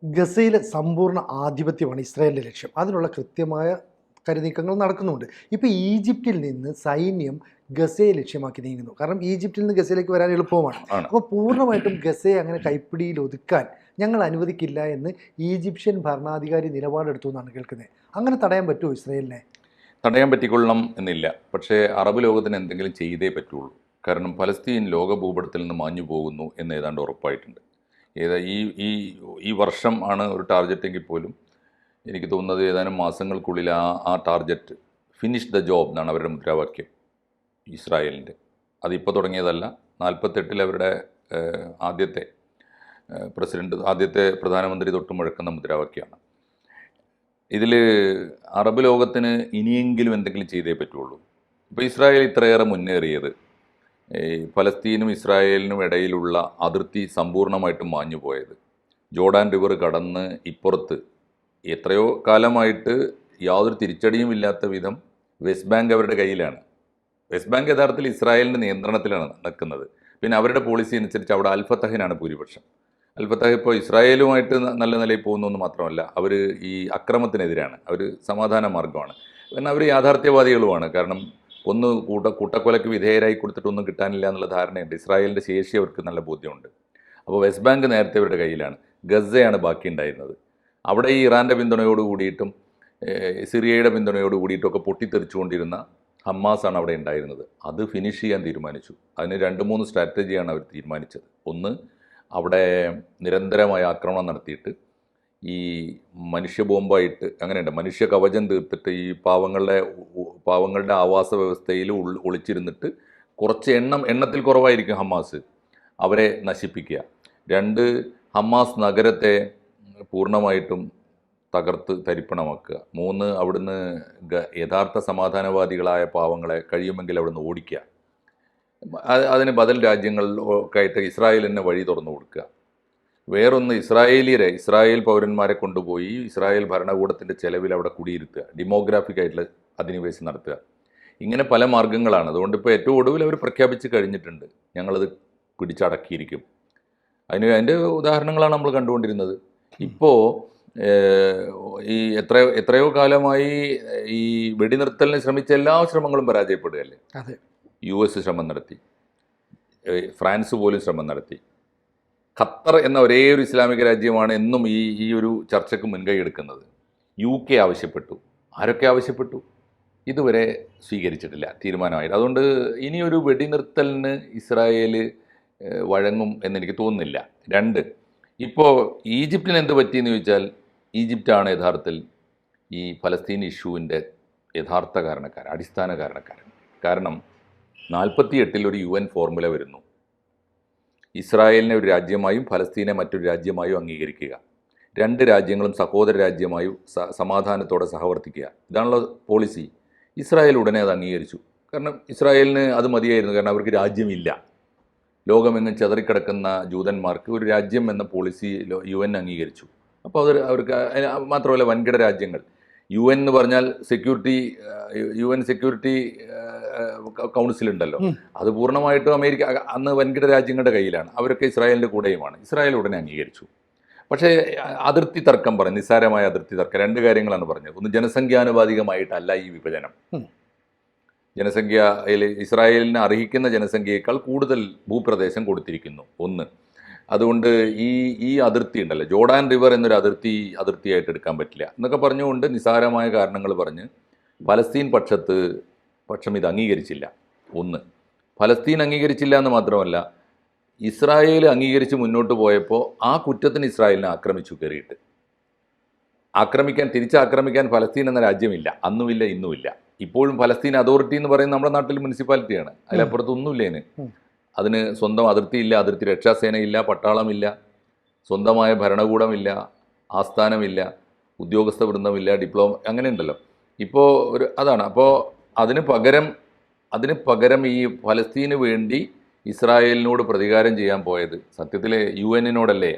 ഗസയിലെ സമ്പൂർണ്ണ ആധിപത്യമാണ് ഇസ്രായേലിൻ്റെ ലക്ഷ്യം. അതിനുള്ള കൃത്യമായ കരുനീക്കങ്ങൾ നടക്കുന്നുണ്ട്. ഇപ്പോൾ ഈജിപ്തിൽ നിന്ന് സൈന്യം ഗസയെ ലക്ഷ്യമാക്കി നീങ്ങുന്നു. കാരണം ഈജിപ്തിൽ നിന്ന് ഗസയിലേക്ക് വരാൻ എളുപ്പമാണ്. ആണ്. അപ്പോൾ പൂർണ്ണമായിട്ടും ഗസയെ അങ്ങനെ കൈപ്പിടിയിൽ ഒതുക്കാൻ ഞങ്ങൾ അനുവദിക്കില്ല എന്ന് ഈജിപ്ഷ്യൻ ഭരണാധികാരി നിലപാടെടുത്തു എന്നാണ് കേൾക്കുന്നത്. അങ്ങനെ തടയാൻ പറ്റുമോ ഇസ്രായേലിനെ? തടയാൻ പറ്റിക്കൊള്ളണം എന്നില്ല. പക്ഷേ അറബ് ലോകത്തിന് എന്തെങ്കിലും ചെയ്തേ പറ്റുള്ളൂ. കാരണം പലസ്തീൻ ലോക ഭൂപടത്തിൽ നിന്ന് മാഞ്ഞു പോകുന്നു എന്ന് ഏതാണ്ട് ഉറപ്പായിട്ടുണ്ട്. ഈ ഈ ഈ വർഷം ആണ് ഒരു ടാർഗറ്റെങ്കിൽ പോലും എനിക്ക് തോന്നുന്നത് ഏതാനും മാസങ്ങൾക്കുള്ളിൽ ആ ടാർഗറ്റ് ഫിനിഷ് ദ ജോബ് എന്നാണ് അവരുടെ മുദ്രാവാക്യം ഇസ്രായേലിൻ്റെ. അതിപ്പോൾ തുടങ്ങിയതല്ല. 48-ൽ അവരുടെ ആദ്യത്തെ ആദ്യത്തെ പ്രധാനമന്ത്രി തൊട്ട് മുഴക്കുന്ന മുദ്രാവാക്യമാണ്. ഇതിൽ അറബ് ലോകത്തിന് ഇനിയെങ്കിലും എന്തെങ്കിലും ചെയ്തേ പറ്റുള്ളൂ. ഇപ്പോൾ ഇസ്രായേൽ ഇത്രയേറെ മുന്നേറിയത് പലസ്തീനും ഇസ്രായേലിനും ഇടയിലുള്ള അതിർത്തി സമ്പൂർണ്ണമായിട്ടും മാഞ്ഞു പോയത്, ജോർഡാൻ റിവർ കടന്ന് ഇപ്പുറത്ത് എത്രയോ കാലമായിട്ട് യാതൊരു തിരിച്ചടിയും ഇല്ലാത്ത വിധം വെസ്റ്റ് ബാങ്ക് അവരുടെ കയ്യിലാണ്. വെസ്റ്റ് ബാങ്ക് യഥാർത്ഥത്തിൽ ഇസ്രായേലിൻ്റെ നിയന്ത്രണത്തിലാണ് നിൽക്കുന്നത്. പിന്നെ അവരുടെ പോളിസി അനുസരിച്ച് അവിടെ അൽഫത്തഹിനാണ് ഭൂരിപക്ഷം. അൽഫത്തഹ് ഇപ്പോൾ ഇസ്രായേലുമായിട്ട് നല്ല നിലയിൽ പോകുന്നതെന്ന് മാത്രമല്ല, അവർ ഈ അക്രമത്തിനെതിരാണ്, അവർ സമാധാന മാർഗമാണ്. കാരണം അവർ യാഥാർത്ഥ്യവാദികളുമാണ്. കാരണം കൂട്ടക്കൊലയ്ക്ക് വിധേയരായി കൊടുത്തിട്ടൊന്നും കിട്ടാനില്ല എന്നുള്ള ധാരണയുണ്ട്. ഇസ്രായേലിൻ്റെ ശേഷി അവർക്ക് നല്ല ബോധ്യമുണ്ട്. അപ്പോൾ വെസ്റ്റ് ബാങ്ക് നേരത്തെ അവരുടെ കയ്യിലാണ്. ഗസയാണ് ബാക്കി ഉണ്ടായിരുന്നത്. അവിടെ ഈ ഇറാൻ്റെ പിന്തുണയോട് കൂടിയിട്ടും സിറിയയുടെ പിന്തുണയോട് കൂടിയിട്ടൊക്കെ പൊട്ടിത്തെറിച്ചുകൊണ്ടിരുന്ന ഹമ്മാസാണ് അവിടെ ഉണ്ടായിരുന്നത്. അത് ഫിനിഷ് ചെയ്യാൻ തീരുമാനിച്ചു. അതിന് 2-3 സ്ട്രാറ്റജിയാണ് അവർ തീരുമാനിച്ചത്. ഒന്ന്, അവിടെ നിരന്തരമായ ആക്രമണം നടത്തിയിട്ട് ഈ മനുഷ്യ ബോംബായിട്ട് അങ്ങനെയുണ്ട്, മനുഷ്യ കവചം തീർത്തിട്ട് ഈ പാവങ്ങളുടെ ആവാസ വ്യവസ്ഥയിൽ ഒളിച്ചിരുന്നിട്ട് കുറച്ച് എണ്ണത്തിൽ കുറവായിരിക്കും ഹമാസ്, അവരെ നശിപ്പിക്കുക. 2, ഹമാസ് നഗരത്തെ പൂർണ്ണമായിട്ടും തകർത്ത് തരിപ്പണമാക്കുക. 3, അവിടുന്ന് യഥാർത്ഥ സമാധാനവാദികളായ പാവങ്ങളെ കഴിയുമെങ്കിൽ അവിടുന്ന് ഓടിക്കുക. അതിന് ബദൽ രാജ്യങ്ങളിലൊക്കെ ആയിട്ട് ഇസ്രായേലിനെ വഴി തുറന്നു കൊടുക്കുക. വേറൊന്ന്, ഇസ്രായേൽ പൗരന്മാരെ കൊണ്ടുപോയി ഇസ്രായേൽ ഭരണകൂടത്തിൻ്റെ ചെലവിൽ അവിടെ കുടിയിരുത്തുക, ഡെമോഗ്രാഫിക് ആയിട്ടുള്ള അധിനിവേശം നടത്തുക. ഇങ്ങനെ പല മാർഗ്ഗങ്ങളാണ്. അതുകൊണ്ട് ഇപ്പോൾ ഏറ്റവും ഒടുവിൽ അവർ പ്രഖ്യാപിച്ച് കഴിഞ്ഞിട്ടുണ്ട്, ഞങ്ങളത് പിടിച്ചടക്കിയിരിക്കും. അതിൻ്റെ ഉദാഹരണങ്ങളാണ് നമ്മൾ കണ്ടുകൊണ്ടിരുന്നത്. ഇപ്പോൾ ഈ എത്രയോ കാലമായി ഈ വെടിനിർത്തലിന് ശ്രമിച്ച എല്ലാ ശ്രമങ്ങളും പരാജയപ്പെടുകയല്ലേ. US ശ്രമം നടത്തി, ഫ്രാൻസ് പോലും ശ്രമം നടത്തി. ഖത്തർ എന്ന ഒരേ ഒരു ഇസ്ലാമിക രാജ്യമാണ് എന്നും ഈ ഒരു ചർച്ചയ്ക്ക് മുൻകൈ എടുക്കുന്നത്. UK ആവശ്യപ്പെട്ടു. ആരൊക്കെ ആവശ്യപ്പെട്ടു? ഇതുവരെ സ്വീകരിച്ചിട്ടില്ല തീരുമാനമായിട്ട്. അതുകൊണ്ട് ഇനിയൊരു വെടിനിർത്തലിന് ഇസ്രായേൽ വഴങ്ങും എന്നെനിക്ക് തോന്നുന്നില്ല. 2, ഇപ്പോൾ ഈജിപ്തിന് എന്ത് പറ്റിയെന്ന് ചോദിച്ചാൽ, ഈജിപ്റ്റാണ് യഥാർത്ഥത്തിൽ ഈ ഫലസ്തീൻ ഇഷ്യൂവിൻ്റെ യഥാർത്ഥ കാരണക്കാരൻ, അടിസ്ഥാന കാരണക്കാരൻ. കാരണം 48-ൽ ഒരു UN ഫോർമുല വരുന്നു, ഇസ്രായേലിനെ ഒരു രാജ്യമായും ഫലസ്തീനെ മറ്റൊരു രാജ്യമായും അംഗീകരിക്കുക, 2 രാജ്യങ്ങളും സഹോദര രാജ്യമായും സമാധാനത്തോടെ സഹവർത്തിക്കുക. ഇതാണുള്ള പോളിസി. ഇസ്രായേൽ ഉടനെ അത് അംഗീകരിച്ചു. കാരണം ഇസ്രായേലിന് അത് മതിയായിരുന്നു. കാരണം അവർക്ക് രാജ്യമില്ല. ലോകമെങ്ങും ചെതറിക്കിടക്കുന്ന ജൂതന്മാർക്ക് ഒരു രാജ്യം എന്ന പോളിസി UN അംഗീകരിച്ചു. അപ്പോൾ അവർക്ക് മാത്രമല്ല, വൻകിട രാജ്യങ്ങൾ, UN എന്ന് പറഞ്ഞാൽ UN സെക്യൂരിറ്റി കൗൺസിൽ ഉണ്ടല്ലോ, അത് പൂർണ്ണമായിട്ടും അമേരിക്ക അന്ന് വൻകിട രാജ്യങ്ങളുടെ കയ്യിലാണ്. അവരൊക്കെ ഇസ്രായേലിൻ്റെ കൂടെയുമാണ്. ഇസ്രായേൽ ഉടനെ അംഗീകരിച്ചു. പക്ഷേ അതിർത്തി തർക്കം പറഞ്ഞു, നിസ്സാരമായ അതിർത്തി തർക്കം. 2 കാര്യങ്ങളാണ് പറഞ്ഞത്. ഒന്ന്, ജനസംഖ്യാനുപാതികമായിട്ടല്ല ഈ വിഭജനം. ഇസ്രായേലിന് അർഹിക്കുന്ന ജനസംഖ്യയേക്കാൾ കൂടുതൽ ഭൂപ്രദേശം കൊടുത്തിരിക്കുന്നു. 1, അതുകൊണ്ട് ഈ അതിർത്തി ഉണ്ടല്ലോ, ജോർഡാൻ റിവർ എന്നൊരു അതിർത്തിയായിട്ട് എടുക്കാൻ പറ്റില്ല എന്നൊക്കെ പറഞ്ഞുകൊണ്ട് നിസ്സാരമായ കാരണങ്ങൾ പറഞ്ഞ് ഫലസ്തീൻ പക്ഷം ഇത് അംഗീകരിച്ചില്ല. 1, ഫലസ്തീൻ അംഗീകരിച്ചില്ല എന്ന് മാത്രമല്ല, ഇസ്രായേൽ അംഗീകരിച്ച് മുന്നോട്ട് പോയപ്പോൾ ആ കുറ്റത്തിന് ഇസ്രായേലിനെ ആക്രമിച്ചു കയറിയിട്ട്. തിരിച്ചാക്രമിക്കാൻ ഫലസ്തീൻ എന്ന രാജ്യമില്ല, അന്നുമില്ല, ഇന്നുമില്ല. ഇപ്പോഴും ഫലസ്തീൻ അതോറിറ്റി എന്ന് പറയുന്നത് നമ്മുടെ നാട്ടിൽ മുനിസിപ്പാലിറ്റിയാണ്. അതിലപ്പുറത്തൊന്നുമില്ല. അതിന് സ്വന്തം അതിർത്തിയില്ല, അതിർത്തി രക്ഷാസേനയില്ല, പട്ടാളമില്ല, സ്വന്തമായ ഭരണകൂടമില്ല, ആസ്ഥാനമില്ല, ഉദ്യോഗസ്ഥ വൃന്ദമില്ല, അങ്ങനെ ഉണ്ടല്ലോ. ഇപ്പോൾ അതാണ്. അപ്പോൾ അതിന് പകരം ഈ ഫലസ്തീന് വേണ്ടി ഇസ്രായേലിനോട് പ്രതികാരം ചെയ്യാൻ പോയത് സത്യത്തിൽ UN-നോടല്ലേ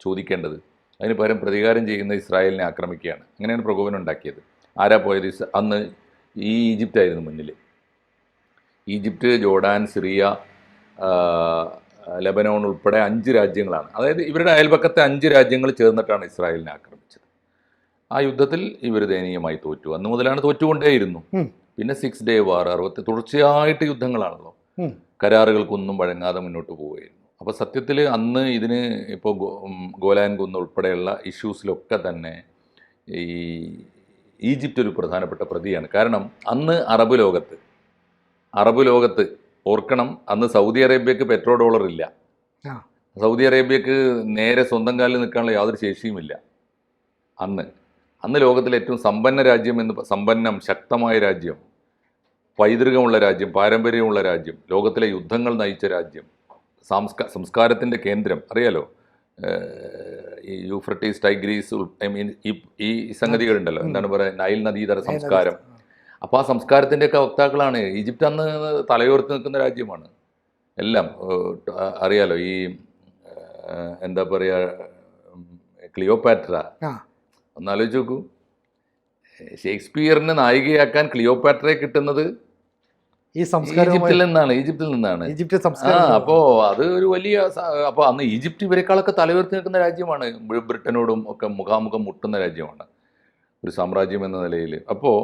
ചോദിക്കേണ്ടത്. അതിന് പകരം പ്രതികാരം ചെയ്യുന്ന ഇസ്രായേലിനെ ആക്രമിക്കുകയാണ്. അങ്ങനെയാണ് പ്രകോപനം ഉണ്ടാക്കിയത്. ആരാ പോയത്? അന്ന് ഈജിപ്റ്റായിരുന്നു മുന്നിൽ. ഈജിപ്റ്റ്, ജോർഡാൻ, സിറിയ, ലെബനോൺ ഉൾപ്പെടെ 5 രാജ്യങ്ങളാണ്. അതായത് ഇവരുടെ അയൽപക്കത്തെ 5 രാജ്യങ്ങൾ ചേർന്നിട്ടാണ് ഇസ്രായേലിനെ ആക്രമിച്ചത്. ആ യുദ്ധത്തിൽ ഇവർ ദയനീയമായി തോറ്റു. അന്ന് മുതലാണ് തോറ്റുകൊണ്ടേയിരുന്നു. പിന്നെ 6 ഡേ വാർ, തുടർച്ചയായിട്ട് യുദ്ധങ്ങളാണല്ലോ. കരാറുകൾക്കൊന്നും വഴങ്ങാതെ മുന്നോട്ട് പോവുകയായിരുന്നു. അപ്പോൾ സത്യത്തിൽ അന്ന് ഇതിന് ഇപ്പോൾ ഗോലാൻ കുന്ന് ഉൾപ്പെടെയുള്ള ഇഷ്യൂസിലൊക്കെ തന്നെ ഈ ഈജിപ്റ്റ് ഒരു പ്രധാനപ്പെട്ട പ്രതിയാണ്. കാരണം അന്ന് അറബ് ലോകത്ത് ഓർക്കണം, അന്ന് സൗദി അറേബ്യക്ക് പെട്രോ ഡോളർ ഇല്ല. സൗദി അറേബ്യക്ക് നേരെ സ്വന്തം കാലിൽ നിൽക്കാനുള്ള യാതൊരു ശേഷിയുമില്ല. അന്ന് ലോകത്തിലെ ഏറ്റവും സമ്പന്നം ശക്തമായ രാജ്യം, പൈതൃകമുള്ള രാജ്യം, പാരമ്പര്യമുള്ള രാജ്യം, ലോകത്തിലെ യുദ്ധങ്ങൾ നയിച്ച രാജ്യം, സംസ്കാരത്തിൻ്റെ കേന്ദ്രം അറിയാലോ. ഈ യൂഫ്രട്ടീസ്, ടൈഗ്രീസ്, ഈ സംഗതികളുണ്ടല്ലോ, എന്താണ് പറയുക, നൈൽ നദീതര സംസ്കാരം. അപ്പോൾ ആ സംസ്കാരത്തിൻ്റെയൊക്കെ വക്താക്കളാണ്. ഈജിപ്റ്റ് അന്ന് തലയോർത്ത് നിൽക്കുന്ന രാജ്യമാണ്. എല്ലാം അറിയാലോ. ഈ എന്താ പറയുക, ക്ലിയോപാട്ര ഒന്നാലോചിച്ച് നോക്കൂ. ഷേക്സ്പിയറിനെ നായികയാക്കാൻ ക്ലിയോപാട്രയെ കിട്ടുന്നത് ഈജിപ്തിൽ നിന്നാണ്. അപ്പോൾ അത് ഒരു വലിയ, അപ്പോൾ അന്ന് ഈജിപ്റ്റ് ഇവരെക്കാളൊക്കെ തലയുയർത്തി നിൽക്കുന്ന രാജ്യമാണ്. ബ്രിട്ടനോടും ഒക്കെ മുഖാമുഖം മുട്ടുന്ന രാജ്യമാണ് ഒരു സാമ്രാജ്യം എന്ന നിലയിൽ. അപ്പോൾ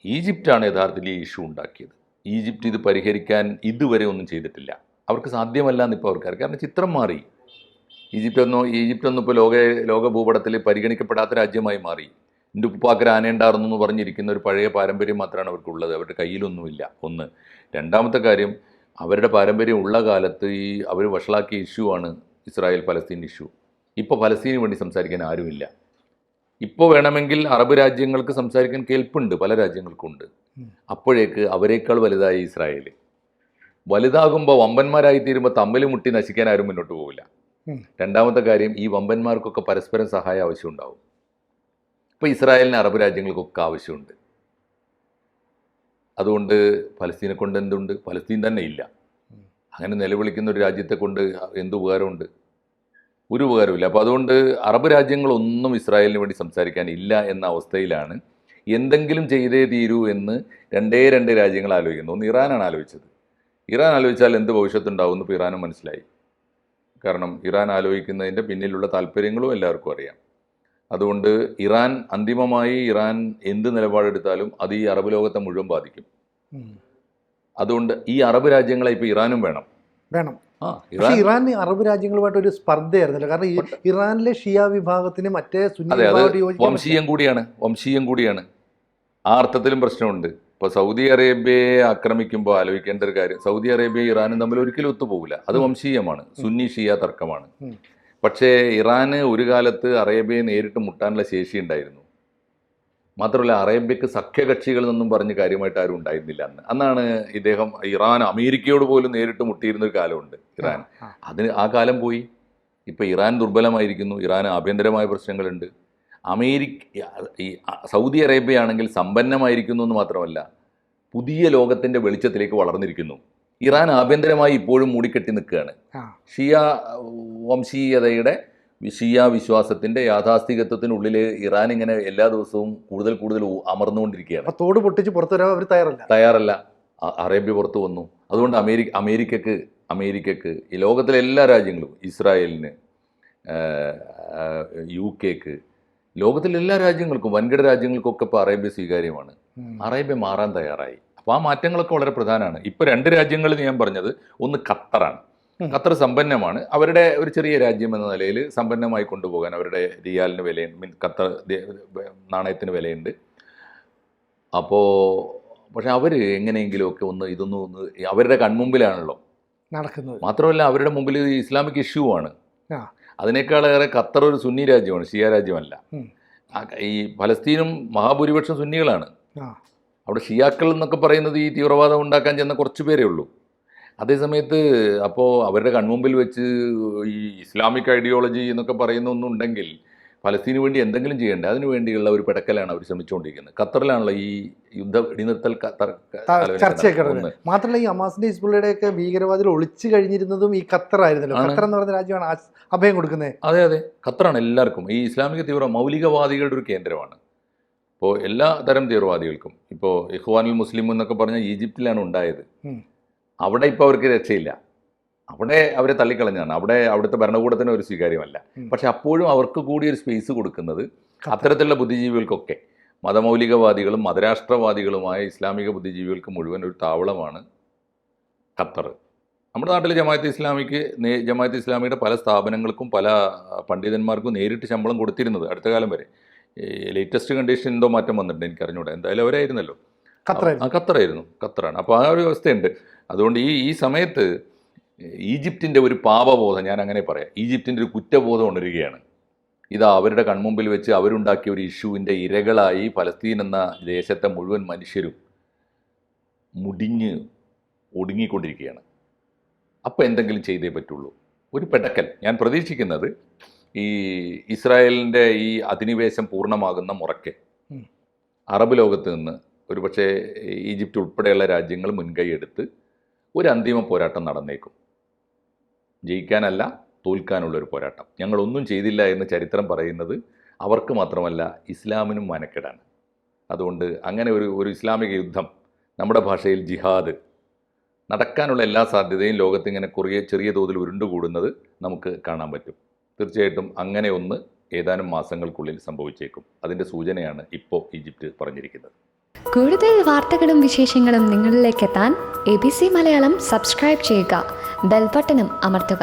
ഈജിപ്റ്റാണ് യഥാർത്ഥത്തിൽ ഈ ഇഷ്യൂ ഉണ്ടാക്കിയത്. ഈജിപ്റ്റ് ഇത് പരിഹരിക്കാൻ ഇതുവരെ ഒന്നും ചെയ്തിട്ടില്ല. അവർക്ക് സാധ്യമല്ല എന്നിപ്പോൾ അവർക്കറിയാം. കാരണം ചിത്രം മാറി. ഈജിപ്റ്റൊന്നും ഇപ്പോൾ ലോക ഭൂപടത്തിൽ പരിഗണിക്കപ്പെടാത്ത രാജ്യമായി മാറി. എൻ്റെ ഉപ്പാക്കര ആനയുണ്ടായിരുന്നു എന്ന് പറഞ്ഞിരിക്കുന്ന ഒരു പഴയ പാരമ്പര്യം മാത്രമാണ് അവർക്കുള്ളത്. അവരുടെ കയ്യിലൊന്നുമില്ല. ഒന്ന്. രണ്ടാമത്തെ കാര്യം, അവരുടെ പാരമ്പര്യം ഉള്ള കാലത്ത് അവർ വഷളാക്കിയ ഇഷ്യൂ ആണ് ഇസ്രായേൽ പലസ്തീൻ ഇഷ്യൂ. ഇപ്പോൾ പലസ്തീന് വേണ്ടി സംസാരിക്കാൻ ആരുമില്ല. ഇപ്പോൾ വേണമെങ്കിൽ അറബ് രാജ്യങ്ങൾക്ക് സംസാരിക്കാൻ കേൾപ്പുണ്ട്, പല രാജ്യങ്ങൾക്കുണ്ട്. അപ്പോഴേക്ക് അവരെക്കാൾ വലുതായി ഇസ്രായേൽ. വലുതാകുമ്പോൾ വമ്പന്മാരായി തീരുമ്പോൾ തമ്മിൽ മുട്ടി നശിക്കാൻ ആരും മുന്നോട്ട് പോകില്ല. രണ്ടാമത്തെ കാര്യം, ഈ വമ്പന്മാർക്കൊക്കെ പരസ്പരം സഹായം ആവശ്യമുണ്ടാവും. ഇപ്പോൾ ഇസ്രായേലിന് അറബ് രാജ്യങ്ങൾക്കൊക്കെ ആവശ്യമുണ്ട്. അതുകൊണ്ട് പലസ്തീനെ കൊണ്ട് എന്തുണ്ട്? പലസ്തീൻ തന്നെ ഇല്ല. അങ്ങനെ നിലവിളിക്കുന്ന ഒരു രാജ്യത്തെ കൊണ്ട് എന്ത് ഉപകാരമുണ്ട്? ഒരു ഉപകാരമില്ല. അപ്പോൾ അതുകൊണ്ട് അറബ് രാജ്യങ്ങളൊന്നും ഇസ്രായേലിന് വേണ്ടി സംസാരിക്കാൻ ഇല്ല എന്ന അവസ്ഥയിലാണ് എന്തെങ്കിലും ചെയ്തേ തീരൂ എന്ന് രണ്ട് രാജ്യങ്ങൾ ആലോചിക്കുന്നു. ഒന്ന് ഇറാനാണ് ആലോചിച്ചത്. ഇറാൻ ആലോചിച്ചാൽ എന്ത് ഭവിഷ്യത്തുണ്ടാവും എന്ന് ഇപ്പോൾ ഇറാനും മനസ്സിലായി. കാരണം ഇറാൻ ആലോചിക്കുന്നതിൻ്റെ പിന്നിലുള്ള താല്പര്യങ്ങളും എല്ലാവർക്കും അറിയാം. അതുകൊണ്ട് അന്തിമമായി ഇറാൻ എന്ത് നിലപാടെടുത്താലും അത് ഈ അറബ് ലോകത്തെ മുഴുവൻ ബാധിക്കും. അതുകൊണ്ട് ഈ അറബ് രാജ്യങ്ങളെ ഇപ്പോൾ ഇറാനും വേണം. ഇറാൻ അറബ് രാജ്യങ്ങളുമായിട്ട് ഒരു സ്പർദ്ധയായിരുന്നല്ലോ. കാരണം ഈ ഇറാനിലെ ഷിയ വിഭാഗത്തിന് മറ്റേ വംശീയം കൂടിയാണ്. ആ അർത്ഥത്തിലും പ്രശ്നമുണ്ട്. ഇപ്പോൾ സൗദി അറേബ്യയെ ആക്രമിക്കുമ്പോൾ ആലോചിക്കേണ്ട ഒരു കാര്യം, സൗദി അറേബ്യയും ഇറാനും തമ്മിൽ ഒരിക്കലും ഒത്തുപോകില്ല. അത് വംശീയമാണ്, സുന്നി ഷിയ തർക്കമാണ്. പക്ഷേ ഇറാന് ഒരു കാലത്ത് അറേബ്യയെ നേരിട്ട് മുട്ടാനുള്ള ശേഷി ഉണ്ടായിരുന്നു. മാത്രമല്ല അറേബ്യക്ക് സഖ്യകക്ഷികൾ എന്നൊന്നും പറഞ്ഞ് കാര്യമായിട്ട് ആരും ഉണ്ടായിരുന്നില്ല അന്നാണ് ഇറാൻ അമേരിക്കയോട് പോലും നേരിട്ട് മുട്ടിയിരുന്നൊരു കാലമുണ്ട് ഇറാൻ. ആ കാലം പോയി. ഇപ്പോൾ ഇറാൻ ദുർബലമായിരിക്കുന്നു. ഇറാന് ആഭ്യന്തരമായ പ്രശ്നങ്ങളുണ്ട്. ഈ സൗദി അറേബ്യ ആണെങ്കിൽ സമ്പന്നമായിരിക്കുന്നു എന്ന് മാത്രമല്ല പുതിയ ലോകത്തിൻ്റെ വെളിച്ചത്തിലേക്ക് വളർന്നിരിക്കുന്നു. ഇറാൻ ആഭ്യന്തരമായി ഇപ്പോഴും മൂടിക്കെട്ടി നിൽക്കുകയാണ്. ഷിയ വംശീയതയുടെ ഷിയ വിശ്വാസത്തിൻ്റെ യാഥാസ്ഥികത്വത്തിനുള്ളിൽ ഇറാൻ ഇങ്ങനെ എല്ലാ ദിവസവും കൂടുതൽ അമർന്നുകൊണ്ടിരിക്കുകയാണ്. തോട് പൊട്ടിച്ച് പുറത്തു വരാൻ അവർ തയ്യാറല്ല. അറേബ്യ പുറത്തു വന്നു. അതുകൊണ്ട് അമേരിക്കക്ക് ഈ ലോകത്തിലെ എല്ലാ രാജ്യങ്ങളും, ഇസ്രായേലിന്, UK, ലോകത്തിലെ എല്ലാ രാജ്യങ്ങൾക്കും, വൻകിട രാജ്യങ്ങൾക്കൊക്കെ ഇപ്പോൾ അറേബ്യ സ്വീകാര്യമാണ്. അറേബ്യ മാറാൻ തയ്യാറായി. അപ്പോൾ ആ മാറ്റങ്ങളൊക്കെ വളരെ പ്രധാനമാണ്. ഇപ്പോൾ 2 രാജ്യങ്ങളിൽ ഞാൻ പറഞ്ഞത്, ഒന്ന് ഖത്തറാണ്. ഖത്തർ സമ്പന്നമാണ്. അവരുടെ ഒരു ചെറിയ രാജ്യം എന്ന നിലയിൽ സമ്പന്നമായി കൊണ്ടുപോകാൻ അവരുടെ റിയാലിന് വിലയുണ്ട്, ഖത്തർ നാണയത്തിന് വിലയുണ്ട്. പക്ഷെ അവർ എങ്ങനെയെങ്കിലുമൊക്കെ ഇതൊന്നും അവരുടെ കൺമുമ്പിലാണല്ലോ നടക്കുന്നത്. മാത്രമല്ല അവരുടെ മുമ്പിൽ ഇസ്ലാമിക് ഇഷ്യൂ ആണ്. അതിനേക്കാളേറെ ഖത്തർ ഒരു സുന്നി രാജ്യമാണ്, ഷിയ രാജ്യമല്ല. ഈ ഫലസ്തീനും മഹാഭൂരിപക്ഷം സുന്നികളാണ്. അവിടെ ഷിയാക്കൾ എന്നൊക്കെ പറയുന്നത് ഈ തീവ്രവാദം ഉണ്ടാക്കാൻ ചെന്ന കുറച്ച് പേരേ ഉള്ളൂ. അതേസമയത്ത് അപ്പോൾ അവരുടെ കൺമുമ്പിൽ വെച്ച് ഈ ഇസ്ലാമിക് ഐഡിയോളജി എന്നൊക്കെ പറയുന്ന ഒന്നുണ്ടെങ്കിൽ ഫലസ്തീന് വേണ്ടി എന്തെങ്കിലും ചെയ്യേണ്ടത്, അതിനു വേണ്ടിയുള്ള ഒരു പിടക്കലാണ് അവർ ശ്രമിച്ചുകൊണ്ടിരിക്കുന്നത്. ഖത്തറിലാണല്ലോ ഈ യുദ്ധ വെടിനിർത്തൽ ചർച്ചയൊക്കെ. മാത്രമല്ല ഈ ഹമാസിന്റെ ഹിസ്ബുള്ളയുടെയൊക്കെ ഭീകരവാദികൾ ഒളിച്ചു കഴിഞ്ഞിരുന്നതും ഈ ഖത്തറായിരുന്നല്ലോ. ഖത്തർ എന്ന് പറയുന്ന രാജ്യമാണ് അഭയം കൊടുക്കുന്നത്. അതെ, ഖത്തറാണ് എല്ലാവർക്കും. ഈ ഇസ്ലാമിക മൗലികവാദികളുടെ ഒരു കേന്ദ്രമാണ്. ഇപ്പോൾ എല്ലാ തരം തീവ്രവാദികൾക്കും. ഇപ്പോൾ ഇഖ്വാനുൽ മുസ്ലിം എന്നൊക്കെ പറഞ്ഞാൽ ഈജിപ്തിലാണ് ഉണ്ടായത്. അവിടെ ഇപ്പോൾ അവർക്ക് രക്ഷയില്ല. അവിടെ അവരെ തള്ളിക്കളഞ്ഞാണ്. അവിടുത്തെ ഭരണകൂടത്തിന് ഒരു സ്വീകാര്യമല്ല. പക്ഷെ അപ്പോഴും അവർക്ക് കൂടി ഒരു സ്പേസ് കൊടുക്കുന്നത് അത്തരത്തിലുള്ള ബുദ്ധിജീവികൾക്കൊക്കെ, മതമൗലികവാദികളും മതരാഷ്ട്രവാദികളുമായ ഇസ്ലാമിക ബുദ്ധിജീവികൾക്ക് മുഴുവൻ ഒരു താവളമാണ് ഖത്തർ. നമ്മുടെ നാട്ടിൽ ജമാഅത്ത് ഇസ്ലാമിയുടെ പല സ്ഥാപനങ്ങൾക്കും പല പണ്ഡിതന്മാർക്കും നേരിട്ട് ശമ്പളം കൊടുത്തിരുന്നത് അടുത്ത കാലം വരെ. ലേറ്റസ്റ്റ് കണ്ടീഷൻ എന്തോ മാറ്റം വന്നിട്ടുണ്ട്, എനിക്കറിഞ്ഞൂടെ. എന്തായാലും അവരായിരുന്നല്ലോ, ഖത്തറാണ്. അപ്പോൾ ആ ഒരു അവസ്ഥയുണ്ട്. അതുകൊണ്ട് ഈ സമയത്ത് ഈജിപ്തിൻ്റെ ഒരു പാപബോധം, ഞാൻ അങ്ങനെ പറയാം, ഈജിപ്തിൻ്റെ ഒരു കുറ്റബോധം ഉണരുകയാണ്. ഇതാ അവരുടെ കൺമുമ്പിൽ വെച്ച് അവരുണ്ടാക്കിയ ഒരു ഇഷ്യൂവിൻ്റെ ഇരകളായി ഫലസ്തീൻ എന്ന ദേശത്തെ മുഴുവൻ മനുഷ്യരും ഒടുങ്ങിക്കൊണ്ടിരിക്കുകയാണ്. അപ്പോൾ എന്തെങ്കിലും ചെയ്തേ പറ്റുള്ളൂ. ഒരു പെടക്കൽ ഞാൻ പ്രതീക്ഷിക്കുന്നത് ഈ ഇസ്രായേലിൻ്റെ ഈ അധിനിവേശം പൂർണ്ണമാകുന്ന മുറയ്ക്ക് അറബ് ലോകത്ത് നിന്ന് ഒരുപക്ഷെ ഈജിപ്റ്റ് ഉൾപ്പെടെയുള്ള രാജ്യങ്ങൾ മുൻകൈയെടുത്ത് ഒരു അന്തിമ പോരാട്ടം നടന്നേക്കും. ജയിക്കാനല്ല, തോൽക്കാനുള്ളൊരു പോരാട്ടം. ഞങ്ങളൊന്നും ചെയ്തില്ല എന്ന് ചരിത്രം പറയുന്നത് അവർക്ക് മാത്രമല്ല ഇസ്ലാമിനും മനക്കെടാണ്. അതുകൊണ്ട് അങ്ങനെ ഒരു ഇസ്ലാമിക യുദ്ധം, നമ്മുടെ ഭാഷയിൽ ജിഹാദ്, നടക്കാനുള്ള എല്ലാ സാധ്യതയും ലോകത്തിങ്ങനെ ചെറിയ തോതിൽ ഉരുണ്ടുകൂടുന്നത് നമുക്ക് കാണാൻ പറ്റും. തീർച്ചയായിട്ടും അങ്ങനെ ഒന്ന് ഏതാനും മാസങ്ങൾക്കുള്ളിൽ സംഭവിച്ചേക്കും. അതിൻ്റെ സൂചനയാണ് ഇപ്പോൾ ഈജിപ്റ്റ് പറഞ്ഞിരിക്കുന്നത്. കൂടുതൽ വാർത്തകളും വിശേഷങ്ങളും നിങ്ങളിലേക്ക് എത്താൻ ABC മലയാളം സബ്സ്ക്രൈബ് ചെയ്യുക, ബെൽ ബട്ടണും അമർത്തുക.